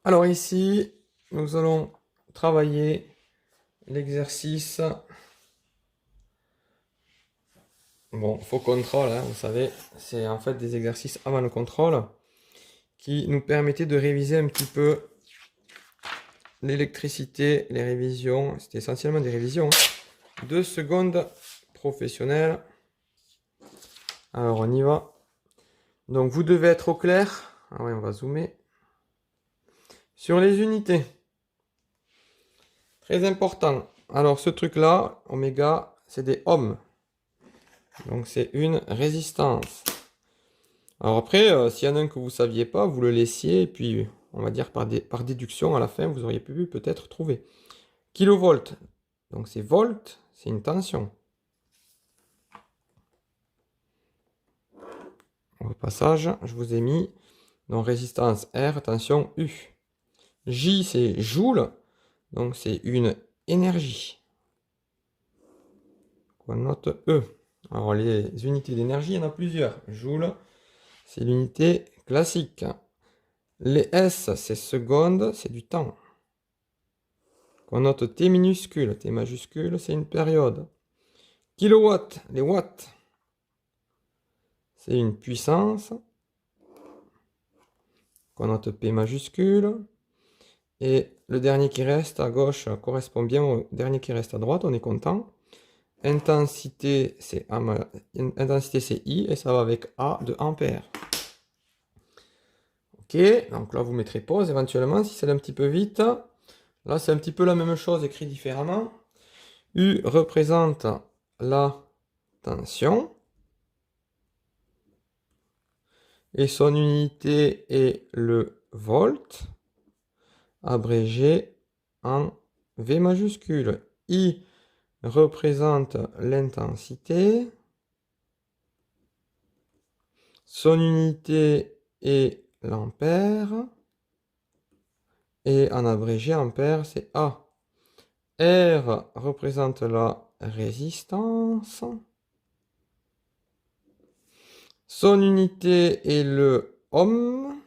Alors ici, nous allons travailler l'exercice. Bon, faux contrôle, hein, vous savez, c'est en fait des exercices avant le contrôle qui nous permettaient de réviser un petit peu l'électricité, les révisions. C'était essentiellement des révisions de seconde professionnelle. Alors on y va. Donc vous devez être au clair. Ah ouais, on va zoomer. Sur les unités. Très important. Alors ce truc-là, oméga, c'est des ohms. Donc c'est une résistance. Alors après, s'il y en a un que vous ne saviez pas, vous le laissiez, et puis on va dire par déduction, à la fin, vous auriez pu peut-être trouver. Kilovolts, donc c'est volt, c'est une tension. Au passage, je vous ai mis donc résistance R, tension U. J, c'est joule, donc c'est une énergie. On note E. Alors les unités d'énergie, il y en a plusieurs. Joule, c'est l'unité classique. Les S, c'est secondes, c'est du temps. On note T minuscule, T majuscule, c'est une période. Kilowatt, les watts, c'est une puissance. On note P majuscule. Et le dernier qui reste à gauche correspond bien au dernier qui reste à droite, on est content. Intensité, c'est I et ça va avec A de ampère. Ok, donc là vous mettrez pause éventuellement si c'est un petit peu vite. Là c'est un petit peu la même chose écrit différemment. U représente la tension. Et son unité est le volt, abrégé en V majuscule. I représente l'intensité. Son unité est l'ampère. Et en abrégé, ampère, c'est A. R représente la résistance. Son unité est le ohm.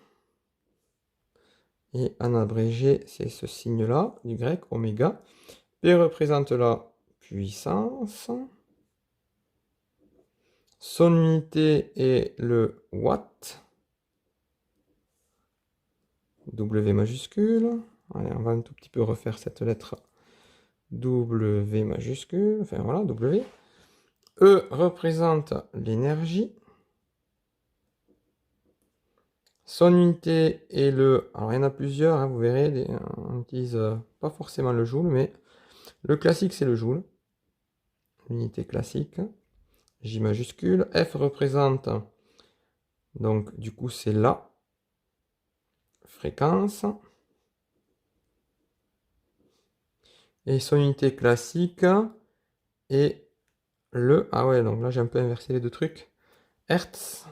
Et en abrégé, c'est ce signe-là, du grec, oméga. P représente la puissance. Son unité est le watt. W majuscule. Allez, on va un tout petit peu refaire cette lettre W majuscule. Enfin voilà, W. E représente l'énergie. Son unité est le... Alors il y en a plusieurs, hein, vous verrez, on n'utilise pas forcément le joule, mais le classique c'est le joule. L'unité classique. J majuscule. F représente, donc du coup c'est la fréquence. Et son unité classique est le... Ah ouais, donc là j'ai un peu inversé les deux trucs. Hertz.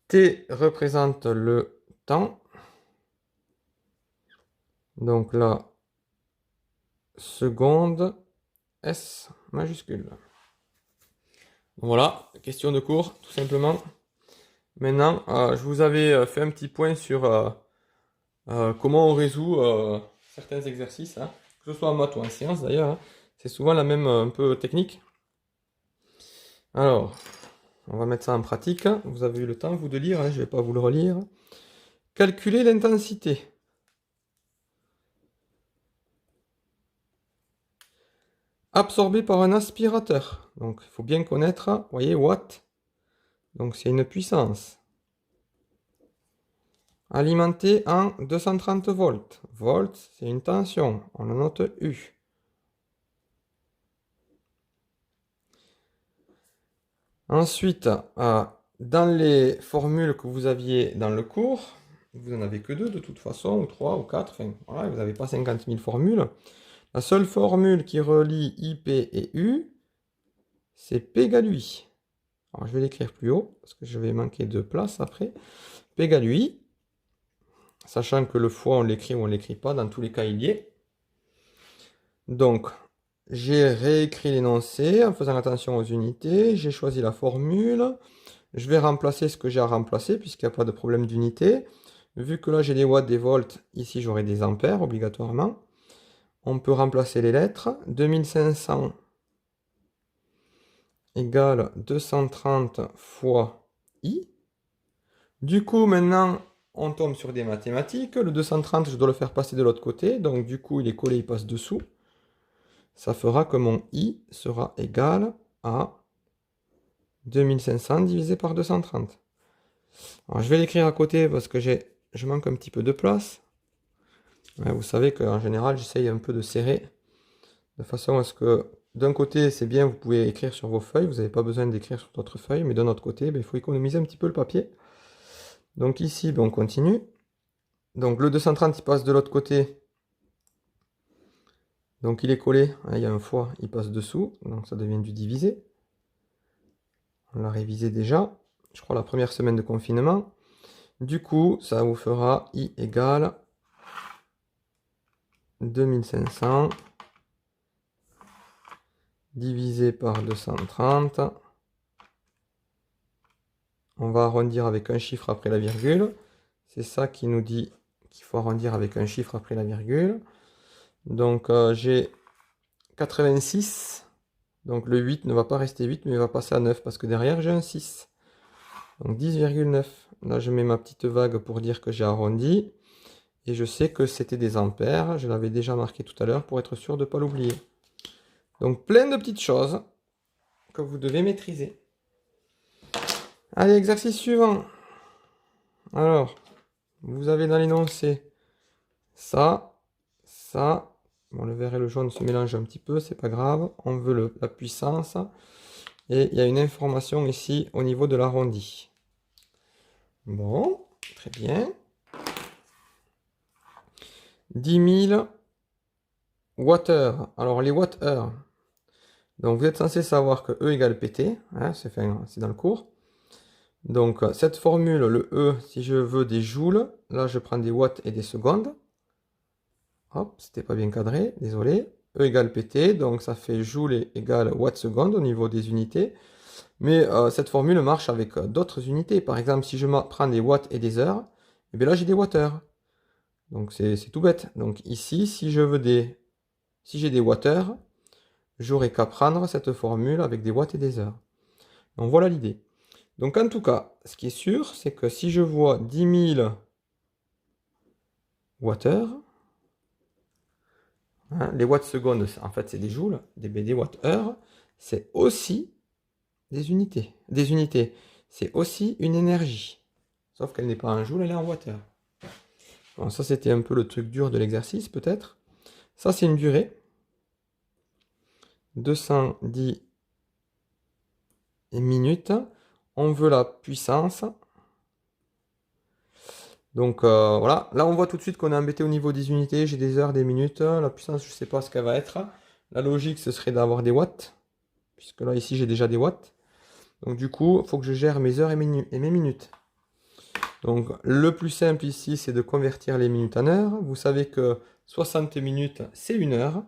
T représente le temps. Donc là, seconde, S majuscule. Voilà, question de cours, tout simplement. Maintenant, je vous avais fait un petit point sur comment on résout certains exercices, hein, que ce soit en maths ou en sciences d'ailleurs. Hein. C'est souvent la même un peu technique. Alors, on va mettre ça en pratique. Vous avez eu le temps, vous, de lire, hein, je ne vais pas vous le relire. Calculer l'intensité. Absorbée par un aspirateur. Donc, il faut bien connaître, vous voyez, watt. Donc, c'est une puissance. Alimenté en 230 volts. Volts, c'est une tension. On le note U. Ensuite, dans les formules que vous aviez dans le cours, vous n'en avez que deux de toute façon, ou trois, ou quatre, enfin, voilà, vous n'avez pas 50 000 formules. La seule formule qui relie IP et U, c'est P égale UI. Alors je vais l'écrire plus haut, parce que je vais manquer de place après. P égale UI, sachant que le fois on l'écrit ou on ne l'écrit pas, dans tous les cas il y est. Donc, j'ai réécrit l'énoncé en faisant attention aux unités. J'ai choisi la formule. Je vais remplacer ce que j'ai à remplacer puisqu'il n'y a pas de problème d'unité. Vu que là j'ai des watts, des volts, ici j'aurai des ampères obligatoirement. On peut remplacer les lettres. 2500 égale 230 fois I. Du coup, maintenant, on tombe sur des mathématiques. Le 230, je dois le faire passer de l'autre côté. Donc, du coup, il est collé, il passe dessous. Ça fera que mon I sera égal à 2500 divisé par 230. Alors, je vais l'écrire à côté parce que je manque un petit peu de place. Ouais, vous savez qu'en général, j'essaye un peu de serrer de façon à ce que d'un côté, c'est bien, vous pouvez écrire sur vos feuilles, vous n'avez pas besoin d'écrire sur d'autres feuilles, mais d'un autre côté, ben, il faut économiser un petit peu le papier. Donc ici, ben, on continue. Donc le 230, il passe de l'autre côté. Donc il est collé, hein, il y a un fois, il passe dessous, donc ça devient du divisé. On l'a révisé déjà, je crois la première semaine de confinement. Du coup, ça vous fera I égale 2500 divisé par 230. On va arrondir avec un chiffre après la virgule. C'est ça qui nous dit qu'il faut arrondir avec un chiffre après la virgule. Donc j'ai 86. Donc le 8 ne va pas rester 8, mais il va passer à 9 parce que derrière j'ai un 6. Donc 10,9. Là je mets ma petite vague pour dire que j'ai arrondi. Et je sais que c'était des ampères. Je l'avais déjà marqué tout à l'heure pour être sûr de ne pas l'oublier. Donc plein de petites choses que vous devez maîtriser. Allez, exercice suivant. Alors, vous avez dans l'énoncé ça, ça. Bon, le vert et le jaune se mélangent un petit peu, c'est pas grave. On veut la puissance. Et il y a une information ici au niveau de l'arrondi. Bon, très bien. 10 000 Wh. Alors les Wh. Donc vous êtes censé savoir que E égale PT. Hein, c'est dans le cours. Donc cette formule, le E, si je veux des joules, là je prends des watts et des secondes. Hop, c'était pas bien cadré, désolé. E égale PT, donc ça fait joule égale watts seconde au niveau des unités. Mais cette formule marche avec d'autres unités. Par exemple, si je prends des watts et des heures, et bien là j'ai des wattheures. Donc c'est tout bête. Donc ici, si j'ai des wattheures, j'aurai qu'à prendre cette formule avec des watts et des heures. Donc voilà l'idée. Donc en tout cas, ce qui est sûr, c'est que si je vois 10 000 wattheures, hein, les watts secondes, en fait c'est des joules, des wattheures, c'est aussi des unités. Des unités, c'est aussi une énergie. Sauf qu'elle n'est pas en joule, elle est en wattheures. Bon, ça c'était un peu le truc dur de l'exercice peut-être. Ça c'est une durée. 210 minutes. On veut la puissance. Donc voilà, là on voit tout de suite qu'on est embêté au niveau des unités, j'ai des heures, des minutes, la puissance je ne sais pas ce qu'elle va être. La logique ce serait d'avoir des watts, puisque là ici j'ai déjà des watts. Donc du coup, il faut que je gère mes heures et mes minutes. Donc le plus simple ici c'est de convertir les minutes en heures. Vous savez que 60 minutes c'est une heure.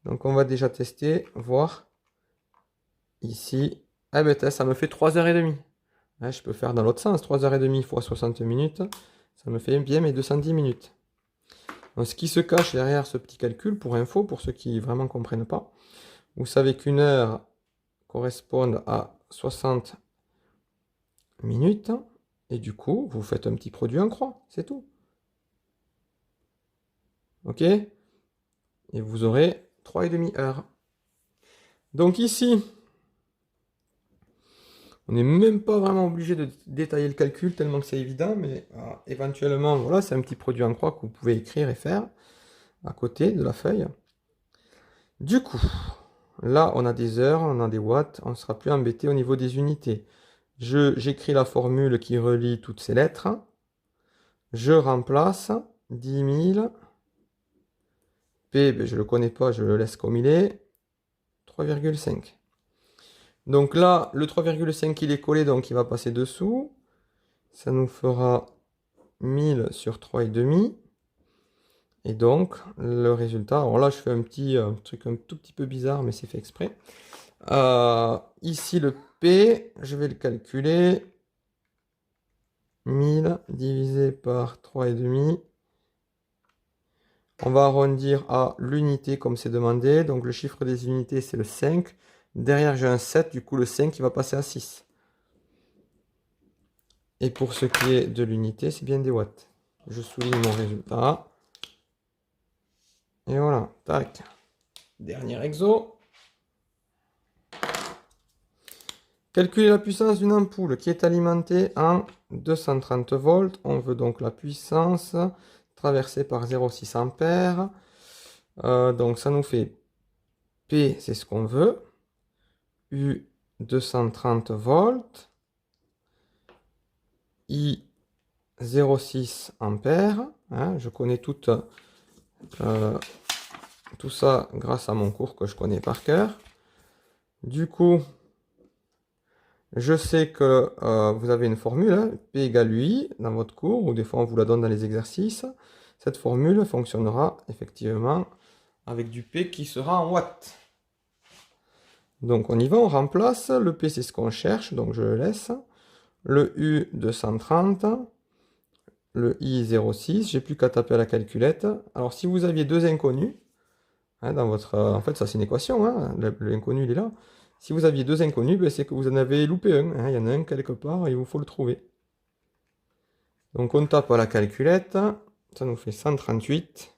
Donc on va déjà tester, voir. Ici, ah ben ça me fait 3h30. Ouais, je peux faire dans l'autre sens, 3h30 fois 60 minutes. Ça me fait bien mes 210 minutes. Donc, ce qui se cache derrière ce petit calcul, pour info, pour ceux qui vraiment ne comprennent pas, vous savez qu'une heure correspond à 60 minutes. Et du coup, vous faites un petit produit en croix, c'est tout. Ok? Et vous aurez 3,5 heures. Donc ici, on n'est même pas vraiment obligé de détailler le calcul tellement que c'est évident, mais éventuellement, voilà, c'est un petit produit en croix que vous pouvez écrire et faire à côté de la feuille. Du coup, là, on a des heures, on a des watts, on ne sera plus embêté au niveau des unités. J'écris la formule qui relie toutes ces lettres. Je remplace 10 000. P, ben, je ne le connais pas, je le laisse comme il est. 3,5. Donc là, le 3,5 il est collé, donc il va passer dessous. Ça nous fera 1000 sur 3,5. Et donc, le résultat, alors là, je fais un petit truc un tout petit peu bizarre, mais c'est fait exprès. Ici, le P, je vais le calculer. 1000 divisé par 3,5. On va arrondir à l'unité comme c'est demandé. Donc, le chiffre des unités, c'est le 5. Derrière, j'ai un 7. Du coup, le 5, il va passer à 6. Et pour ce qui est de l'unité, c'est bien des watts. Je souligne mon résultat. Et voilà, tac. Dernier exo. Calculer la puissance d'une ampoule qui est alimentée en 230 volts. On veut donc la puissance traversée par 0,6 ampères. Donc ça nous fait P, c'est ce qu'on veut. U, 230 volts. I, 0,6 ampères. Hein, je connais tout ça grâce à mon cours que je connais par cœur. Du coup, je sais que vous avez une formule, hein, P égale UI dans votre cours, ou des fois on vous la donne dans les exercices. Cette formule fonctionnera effectivement avec du P qui sera en watts. Donc on y va, on remplace. Le P c'est ce qu'on cherche, donc je le laisse. Le U 230, le I 0,6, j'ai plus qu'à taper à la calculette. Alors si vous aviez deux inconnus, hein, dans votre, en fait ça c'est une équation, hein, l'inconnu il est là. Si vous aviez deux inconnus, ben, c'est que vous en avez loupé un, hein, il y en a un quelque part et il vous faut le trouver. Donc on tape à la calculette, ça nous fait 138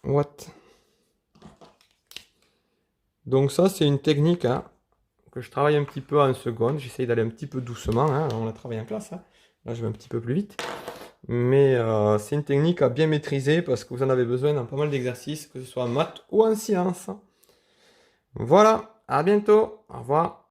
watts. Donc ça c'est une technique, hein, que je travaille un petit peu en seconde, j'essaye d'aller un petit peu doucement, hein, on la travaille en classe, hein. Là je vais un petit peu plus vite. Mais c'est une technique à bien maîtriser parce que vous en avez besoin dans pas mal d'exercices, que ce soit en maths ou en sciences. Voilà, à bientôt, au revoir.